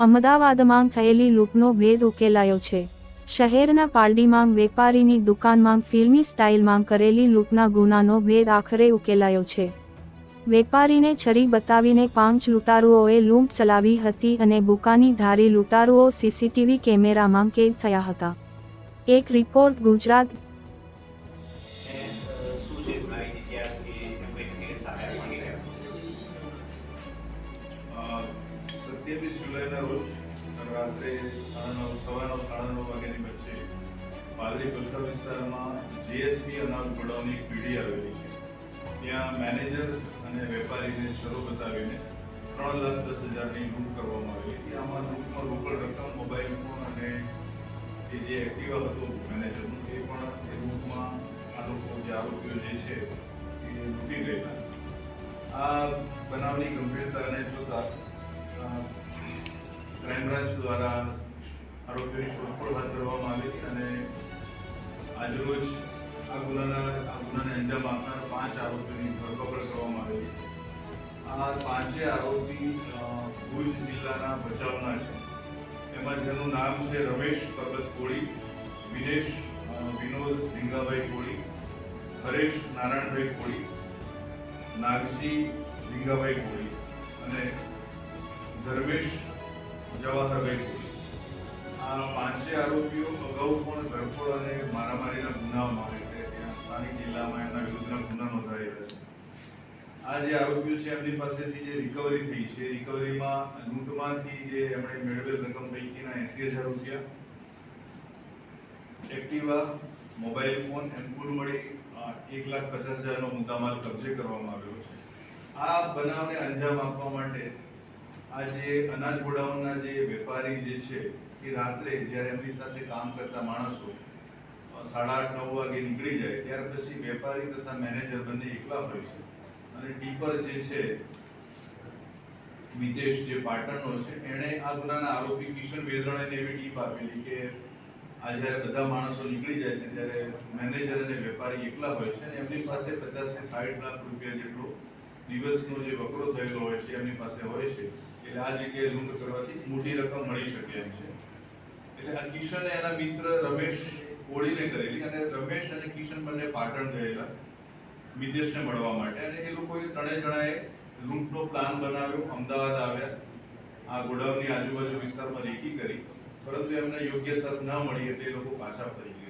અમદાવાદમાં થયેલી લૂંટનો ભેદ ઉકેલાયો છે। શહેરના પાલડીમાં વેપારીની દુકાનમાં ફિલ્મી સ્ટાઇલમાં કરેલી લૂંટના ગુનાનો ભેદ આખરે ઉકેલાયો છે। વેપારીને છરી બતાવીને 5 લૂંટારુઓએ લૂંટ ચલાવી હતી અને બુકાની ધારી લૂંટારુઓ સીસીટીવી કેમેરામાં કેદ થયા હતા। એક રિપોર્ટ ગુજરાત। जुलाई रोज रात्रे 9:30 वाग्याની વચ્ચે પાલડી પોસ્ટ વિસ્તારમાં જીએસપી અનાજ ગોડાઉનની એક પીડી આવેલી છે। ત્યાં મેનેજર અને વેપારીને છરો બતાવીને 3,10,000ની લૂંટ કરવામાં આવી હતી। આમાં લૂંટમાં રોકડ રકમ, મોબાઈલ ફોન અને એ જે એક્ટિવા હતું મેનેજરનું એ પણ એ લૂંટમાં આ લોકો જે આરોપીઓ જે છે એ લૂંટી ગયેલા। આ બનાવની ગંભીરતાને જોતા ક્રાઇમ બ્રાન્ચ દ્વારા આરોપીઓની શોધખોળ હાથ ધરવામાં આવી હતી અને આજરોજ આ ગુનાને અંજામ આપનાર 5 આરોપીઓની ધરપકડ કરવામાં આવી। આ 5 આરોપી ભુજ જિલ્લાના ભચાઉના છે। એમાં જેનું નામ છે રમેશ પરબત કોળી, વિનેશ વિનોદ લિંગાભાઈ કોળી, હરેશ નારાયણભાઈ કોળી, નાગજી લિંગાભાઈ કોળી અને ધર્મેશ જવાહરભાઈ કોળી। આ 5 આરોપીઓ અગાઉ પણ ઘરફોડ અને મારામારીના ગુનાઓમાં ત્યાં સ્થાનિક જિલ્લામાં એમના વિરુદ્ધના ગુના નોંધાયેલા છે। આ જે આરોપીઓ છે એમની પાસેથી જે રિકવરી થઈ છે, રિકવરીમાં લૂંટમાંથી જે એમણે મેળવેલ રકમ પૈકીના 80,000 રૂપિયા, એક્ટિવા, મોબાઈલ ફોન એમ કુલ મળી 1,50,000નો મુદ્દામાલ કબજે કરવામાં આવ્યો છે। આ બનાવને અંજામ આપવા માટે આ જે અનાજ ગોડાઉનના જે વેપારી જે છે એ રાત્રે જ્યારે એમની સાથે કામ કરતા માણસો 8:30-9 વાગે નીકળી જાય ત્યાર પછી વેપારી તથા મેનેજર બંને એકલા હોય છે અને ટીપર જે છે વિદેશ જે પાટણનો છે એણે આ ગુનાના આરોપી કિશન વેદરાણાને એવી ટીપ આપેલી કે આ જ્યારે બધા માણસો નીકળી જાય છે ત્યારે મેનેજર અને વેપારી એકલા હોય છે અને એમની પાસે 50 થી 60 લાખ રૂપિયા જેટલો દિવસનો જે વકરો થયેલો હોય છે એમની પાસે હોય છે। એટલે આ જગ્યાએ લૂંટ કરવાથી મોટી રકમ મળી શકે એમ છે। એટલે આ કિશને એના મિત્ર રમેશ કોળીને કરેલી અને રમેશ અને કિશન બંને પાટણ ગયેલા મિતેશને મળવા માટે અને એ લોકોએ 3 જણાએ લૂંટનો પ્લાન બનાવ્યો, અમદાવાદ આવ્યા, આ ગોડાઉનની આજુબાજુ વિસ્તારમાં રેકી કરી, પરંતુ એમને યોગ્ય તક ન મળી એટલે એ લોકો પાછા ફરી ગયા।